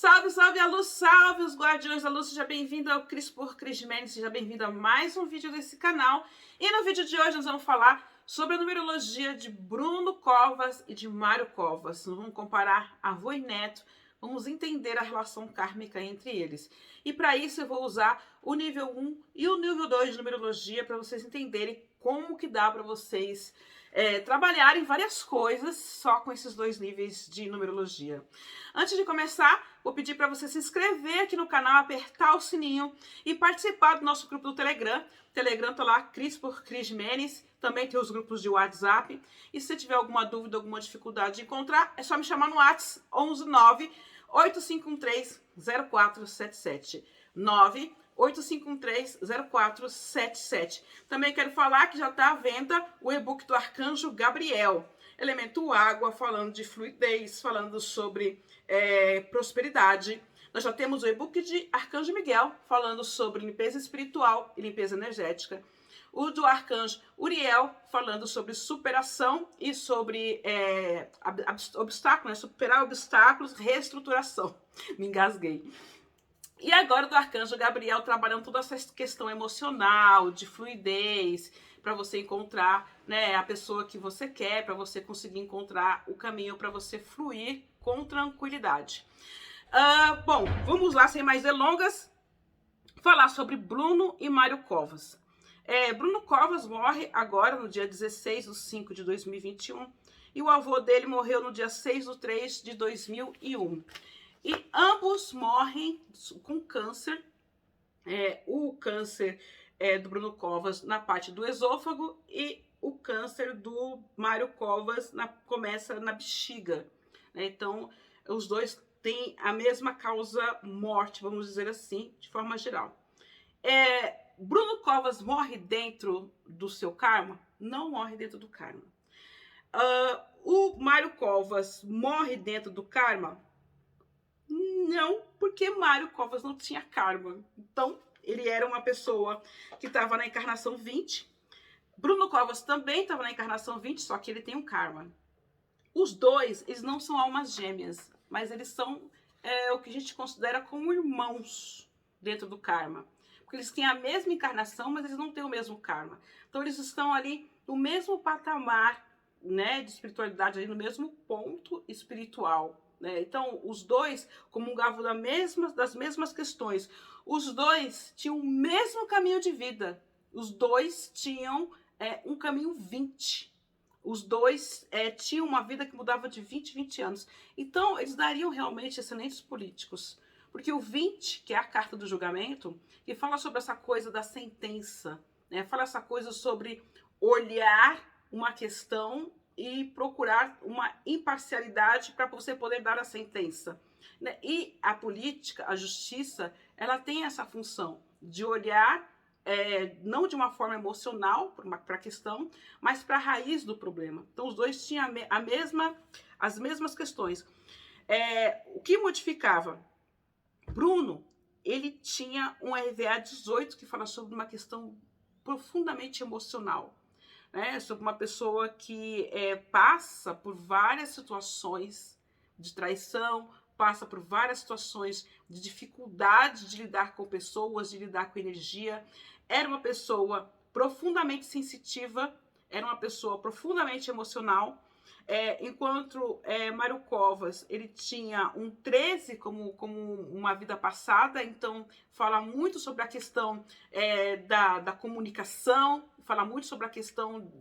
Salve, salve a luz, salve os guardiões da luz, seja bem-vindo ao Cris por Cris Mendes, seja bem-vindo a mais um vídeo desse canal. E no vídeo de hoje nós vamos falar sobre a numerologia de Bruno Covas e de Mário Covas. Nós vamos comparar avô e neto, vamos entender a relação kármica entre eles. E para isso eu vou usar o nível 1 e o nível 2 de numerologia para vocês entenderem como que dá para vocês trabalharem várias coisas só com esses dois níveis de numerologia. Antes de começar, vou pedir para você se inscrever aqui no canal, apertar o sininho e participar do nosso grupo do Telegram. O Telegram tá lá, Cris por Cris Mendes. Também tem os grupos de WhatsApp. E se tiver alguma dúvida, alguma dificuldade de encontrar, é só me chamar no WhatsApp 119 8513 0477 98513-0477. Também quero falar que já está à venda o e-book do Arcanjo Gabriel. Elemento água, falando de fluidez, falando sobre prosperidade. Nós já temos o e-book de Arcanjo Miguel, falando sobre limpeza espiritual e limpeza energética. O do Arcanjo Uriel, falando sobre superação e sobre obstáculos, né? Superar obstáculos, reestruturação. Me engasguei. E agora do Arcanjo Gabriel trabalhando toda essa questão emocional, de fluidez, para você encontrar, né, a pessoa que você quer, para você conseguir encontrar o caminho para você fluir com tranquilidade. Bom, vamos lá, sem mais delongas, falar sobre Bruno e Mário Covas. Bruno Covas morre agora no dia 16/5/2021 e o avô dele morreu no dia 6/3/2001. E ambos morrem com câncer. O câncer do Bruno Covas na parte do esôfago e o câncer do Mário Covas começa na bexiga. Né? Então, os dois têm a mesma causa morte, vamos dizer assim, de forma geral. Bruno Covas morre dentro do seu karma? Não morre dentro do karma. O Mário Covas morre dentro do karma? Não, porque Mário Covas não tinha karma. Então, ele era uma pessoa que estava na encarnação 20. Bruno Covas também estava na encarnação 20, só que ele tem um karma. Os dois, eles não são almas gêmeas, mas eles são o que a gente considera como irmãos dentro do karma. Porque eles têm a mesma encarnação, mas eles não têm o mesmo karma. Então, eles estão ali no mesmo patamar, né, de espiritualidade, ali no mesmo ponto espiritual. Então, os dois comungavam das mesmas questões. Os dois tinham o mesmo caminho de vida. Os dois tinham um caminho 20. Os dois tinham uma vida que mudava de 20 em 20 anos. Então, eles dariam realmente excelentes políticos. Porque o 20, que é a carta do julgamento, que fala sobre essa coisa da sentença, né? Fala essa coisa sobre olhar uma questão e procurar uma imparcialidade para você poder dar a sentença. Né? E a política, a justiça, ela tem essa função de olhar, não de uma forma emocional para a questão, mas para a raiz do problema. Então, os dois tinham as mesmas questões. O que modificava? Bruno, ele tinha um RVA 18 que fala sobre uma questão profundamente emocional. Sobre uma pessoa que passa por várias situações de traição, passa por várias situações de dificuldade de lidar com pessoas, de lidar com energia. Era uma pessoa profundamente sensitiva, era uma pessoa profundamente emocional, enquanto Mário Covas, ele tinha um 13 como uma vida passada, então fala muito sobre a questão da comunicação, fala muito sobre a questão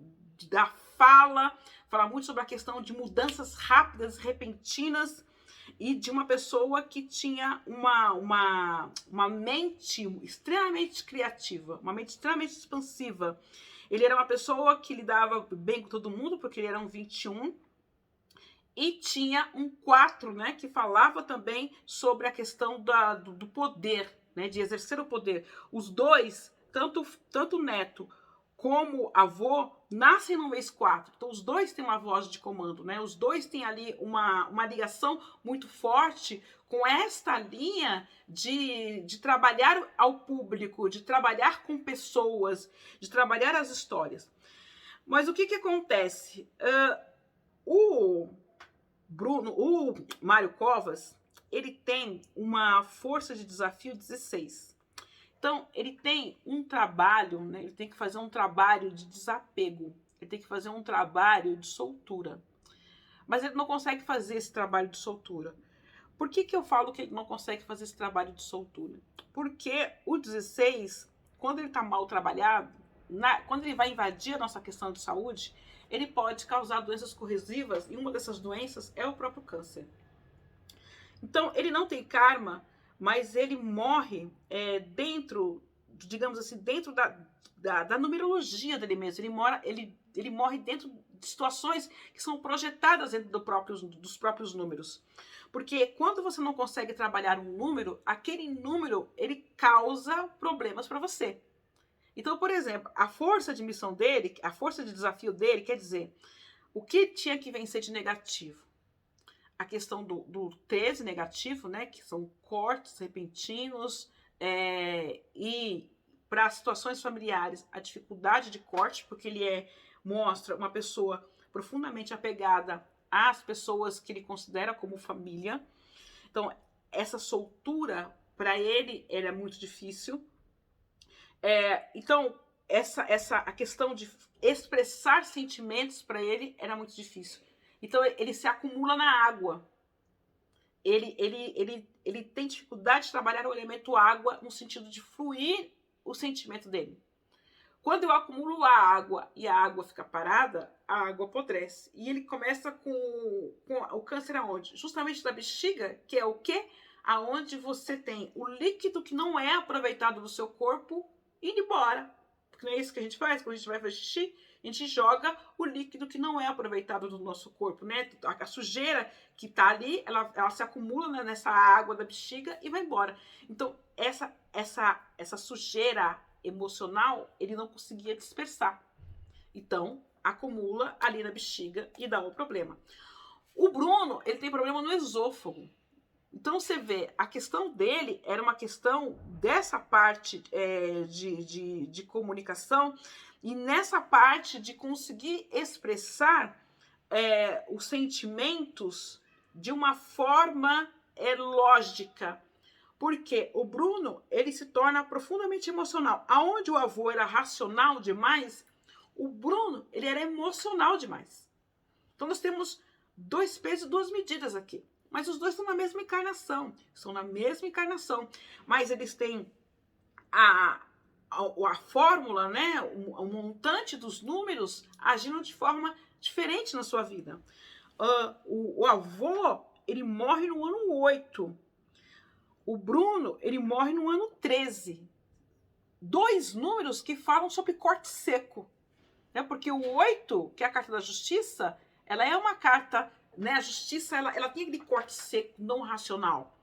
da fala, fala muito sobre a questão de mudanças rápidas, repentinas, e de uma pessoa que tinha uma mente extremamente criativa, uma mente extremamente expansiva. Ele era uma pessoa que lidava bem com todo mundo, porque ele era um 21, e tinha um 4, né, que falava também sobre a questão do poder, né, de exercer o poder. Os dois, tanto o neto como avô, nascem no mês 4. Então, os dois têm uma voz de comando, né? Os dois têm ali uma ligação muito forte com esta linha de trabalhar ao público, de trabalhar com pessoas, de trabalhar as histórias. Mas o que acontece? O Mário Covas, ele tem uma força de desafio 16. Então, ele tem um trabalho, né? Ele tem que fazer um trabalho de desapego. Ele tem que fazer um trabalho de soltura. Mas ele não consegue fazer esse trabalho de soltura. Por que eu falo que ele não consegue fazer esse trabalho de soltura? Porque o 16, quando ele está mal trabalhado, quando ele vai invadir a nossa questão de saúde, ele pode causar doenças corrosivas, e uma dessas doenças é o próprio câncer. Então, ele não tem karma, mas ele morre dentro, digamos assim, dentro da numerologia dele mesmo. Ele morre dentro de situações que são projetadas dentro dos próprios números. Porque quando você não consegue trabalhar um número, aquele número, ele causa problemas para você. Então, por exemplo, a força de missão dele, a força de desafio dele, quer dizer, o que tinha que vencer de negativo? A questão do 13 negativo, né, que são cortes repentinos, e para situações familiares, a dificuldade de corte, porque ele mostra uma pessoa profundamente apegada às pessoas que ele considera como família. Então, essa soltura, para ele, era muito difícil. Então, a questão de expressar sentimentos para ele era muito difícil. Então, ele se acumula na água. Ele tem dificuldade de trabalhar o elemento água no sentido de fluir o sentimento dele. Quando eu acumulo a água e a água fica parada, a água apodrece. E ele começa com o câncer aonde? Justamente da bexiga, que é o quê? Aonde você tem o líquido que não é aproveitado do seu corpo indo embora. Porque não é isso que a gente faz quando a gente vai fazer xixi? A gente joga o líquido que não é aproveitado do nosso corpo, né? A sujeira que tá ali, ela se acumula, né, nessa água da bexiga e vai embora. Então, essa sujeira emocional, ele não conseguia dispersar. Então, acumula ali na bexiga e dá um problema. O Bruno, ele tem problema no esôfago. Então, você vê, a questão dele era uma questão dessa parte de comunicação e nessa parte de conseguir expressar os sentimentos de uma forma lógica. Porque o Bruno, ele se torna profundamente emocional. Aonde o avô era racional demais, o Bruno, ele era emocional demais. Então, nós temos 2 pesos e 2 medidas aqui. Mas os dois estão na mesma encarnação. Estão na mesma encarnação. Mas eles têm a fórmula, né? O montante dos números agindo de forma diferente na sua vida. O avô, ele morre no ano 8. O Bruno, ele morre no ano 13. 2 números que falam sobre corte seco. Né? Porque o 8, que é a carta da justiça, ela é uma carta... Né? A justiça, ela tem aquele corte seco, não racional.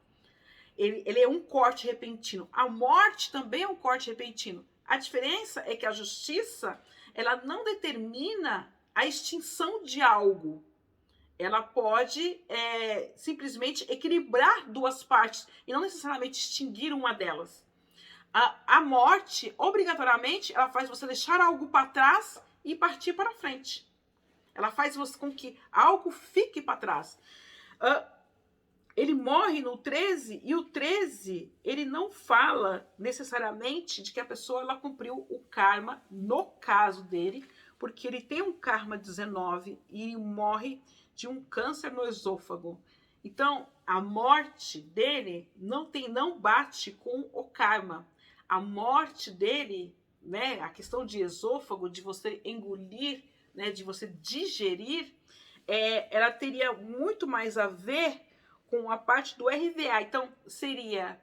Ele é um corte repentino. A morte também é um corte repentino. A diferença é que a justiça, ela não determina a extinção de algo. Ela pode simplesmente equilibrar 2 partes e não necessariamente extinguir uma delas. A morte, obrigatoriamente, ela faz você deixar algo para trás e partir para frente. Ela faz com que algo fique para trás. Ele morre no 13 e o 13, ele não fala necessariamente de que a pessoa ela cumpriu o karma, no caso dele, porque ele tem um karma 19 e morre de um câncer no esôfago. Então, a morte dele não bate com o karma. A morte dele, né, a questão de esôfago, de você engolir, né, de você digerir, ela teria muito mais a ver com a parte do RVA. Então, seria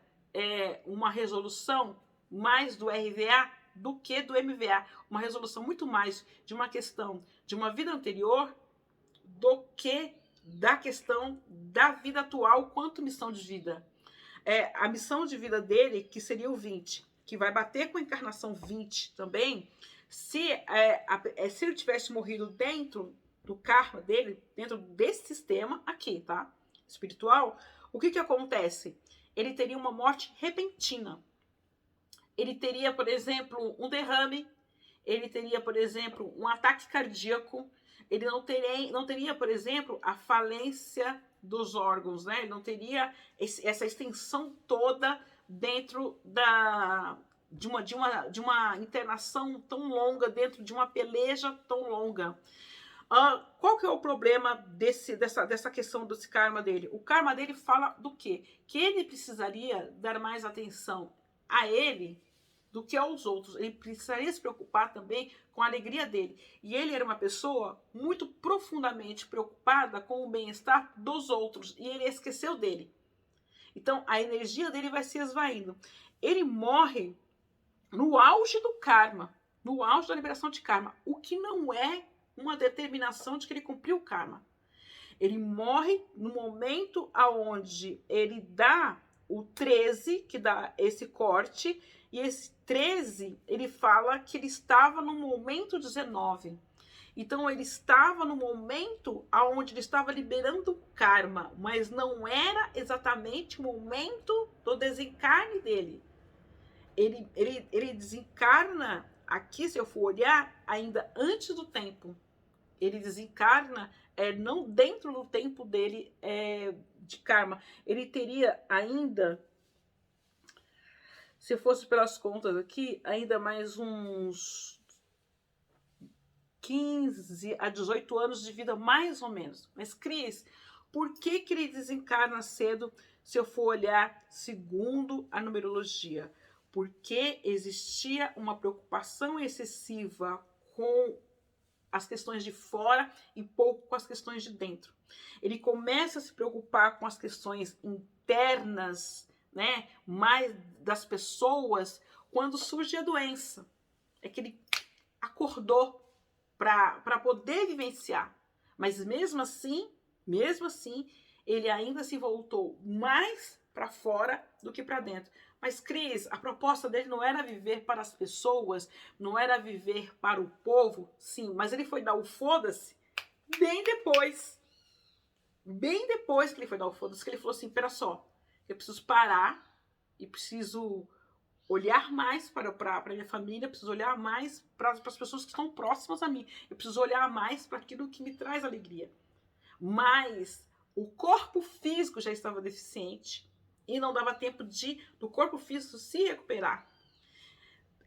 uma resolução mais do RVA do que do MVA. Uma resolução muito mais de uma questão de uma vida anterior do que da questão da vida atual quanto missão de vida. A missão de vida dele, que seria o 20, que vai bater com a encarnação 20 também, se ele tivesse morrido dentro do karma dele, dentro desse sistema aqui, tá? Espiritual, o que acontece? Ele teria uma morte repentina. Ele teria, por exemplo, um derrame, ele teria, por exemplo, um ataque cardíaco, ele não teria, por exemplo, a falência dos órgãos, né? Ele não teria essa extensão toda dentro de uma internação tão longa, dentro de uma peleja tão longa. Qual que é o problema dessa questão desse karma dele? O karma dele fala do quê? Que ele precisaria dar mais atenção a ele do que aos outros. Ele precisaria se preocupar também com a alegria dele. E ele era uma pessoa muito profundamente preocupada com o bem-estar dos outros. E ele esqueceu dele. Então, a energia dele vai se esvaindo. Ele morre no auge do karma, no auge da liberação de karma, o que não é uma determinação de que ele cumpriu o karma. Ele morre no momento aonde ele dá o 13, que dá esse corte, e esse 13, ele fala que ele estava no momento 19. Então, ele estava no momento onde ele estava liberando o karma, mas não era exatamente o momento do desencarne dele. Ele desencarna, aqui, se eu for olhar, ainda antes do tempo. Ele desencarna não dentro do tempo dele de karma. Ele teria ainda, se fosse pelas contas aqui, ainda mais uns 15 a 18 anos de vida, mais ou menos. Mas, Cris, por que ele desencarna cedo, se eu for olhar segundo a numerologia? Porque existia uma preocupação excessiva com as questões de fora e pouco com as questões de dentro. Ele começa a se preocupar com as questões internas, né, mais das pessoas, quando surge a doença. É que ele acordou para poder vivenciar. Mas mesmo assim, ele ainda se voltou mais para fora do que para dentro. Mas, Cris, a proposta dele não era viver para as pessoas, não era viver para o povo, sim, mas ele foi dar o foda-se bem depois. Bem depois que ele foi dar o foda-se, que ele falou assim, pera só, eu preciso parar e preciso olhar mais para a minha família, preciso olhar mais para as pessoas que estão próximas a mim, eu preciso olhar mais para aquilo que me traz alegria. Mas o corpo físico já estava deficiente e não dava tempo do corpo físico se recuperar.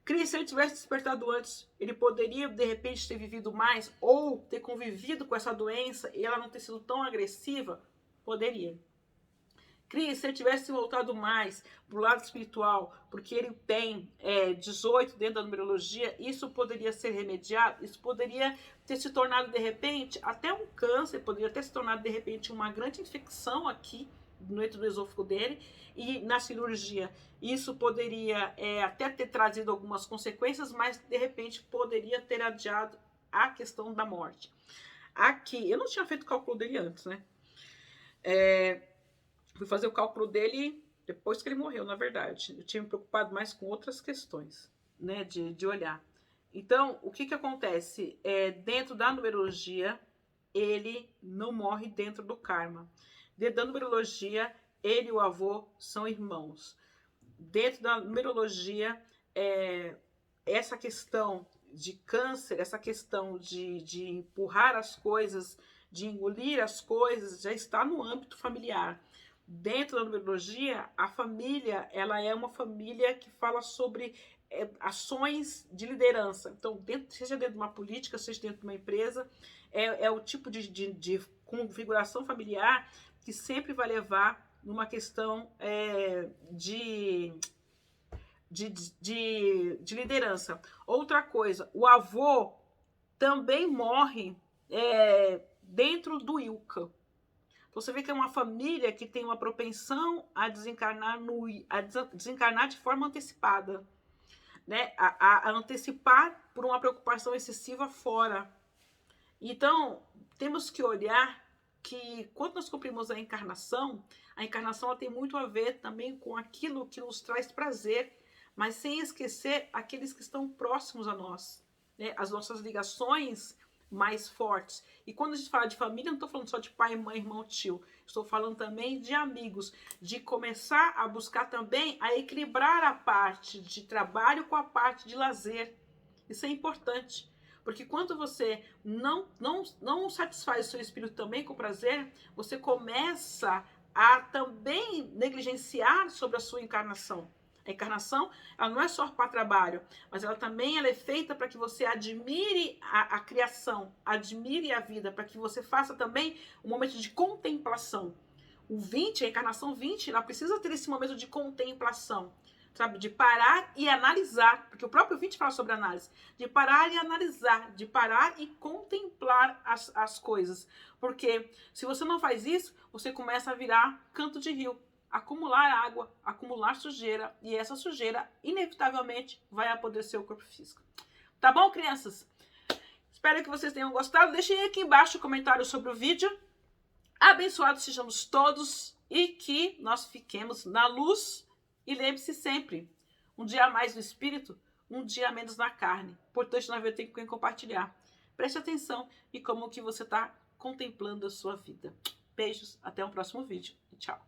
Cris, se ele tivesse despertado antes, ele poderia, de repente, ter vivido mais ou ter convivido com essa doença e ela não ter sido tão agressiva? Poderia. Cris, se ele tivesse voltado mais para o lado espiritual, porque ele tem 18 dentro da numerologia, isso poderia ser remediado, isso poderia ter se tornado, de repente, até um câncer, poderia ter se tornado, de repente, uma grande infecção aqui no do esôfago dele, e na cirurgia isso poderia até ter trazido algumas consequências, mas, de repente, poderia ter adiado a questão da morte. Aqui, eu não tinha feito o cálculo dele antes, né? Fui fazer o cálculo dele depois que ele morreu, na verdade. Eu tinha me preocupado mais com outras questões, né, de olhar. Então, o que acontece? Dentro da numerologia, ele não morre dentro do karma. Dentro da numerologia, ele e o avô são irmãos. Dentro da numerologia, essa questão de câncer, essa questão de empurrar as coisas, de engolir as coisas, já está no âmbito familiar. Dentro da numerologia, a família, ela é uma família que fala sobre ações de liderança. Então, seja dentro de uma política, seja dentro de uma empresa, é o tipo de configuração familiar que sempre vai levar numa questão de liderança. Outra coisa, o avô também morre dentro do Ilka. Você vê que é uma família que tem uma propensão a desencarnar de forma antecipada, né? A antecipar por uma preocupação excessiva fora. Então, temos que olhar que quando nós cumprimos a encarnação ela tem muito a ver também com aquilo que nos traz prazer, mas sem esquecer aqueles que estão próximos a nós, né? As nossas ligações mais fortes. E quando a gente fala de família, não estou falando só de pai, mãe, irmão, tio. Estou falando também de amigos, de começar a buscar também a equilibrar a parte de trabalho com a parte de lazer. Isso é importante, Porque quando você não satisfaz o seu espírito também com prazer, você começa a também negligenciar sobre a sua encarnação. A encarnação, ela não é só para trabalho, mas ela também é feita para que você admire a criação, admire a vida, para que você faça também um momento de contemplação. O 20, a encarnação 20, ela precisa ter esse momento de contemplação, sabe? De parar e analisar, porque o próprio 20 fala sobre análise, de parar e analisar, de parar e contemplar as coisas. Porque se você não faz isso, você começa a virar canto de rio, acumular água, acumular sujeira, e essa sujeira, inevitavelmente, vai apodrecer o corpo físico. Tá bom, crianças? Espero que vocês tenham gostado. Deixem aqui embaixo o comentário sobre o vídeo. Abençoados sejamos todos e que nós fiquemos na luz. E lembre-se sempre, um dia a mais no espírito, um dia a menos na carne. Importante nós ver tempo com quem compartilhar. Preste atenção em como que você está contemplando a sua vida. Beijos, até o próximo vídeo e tchau.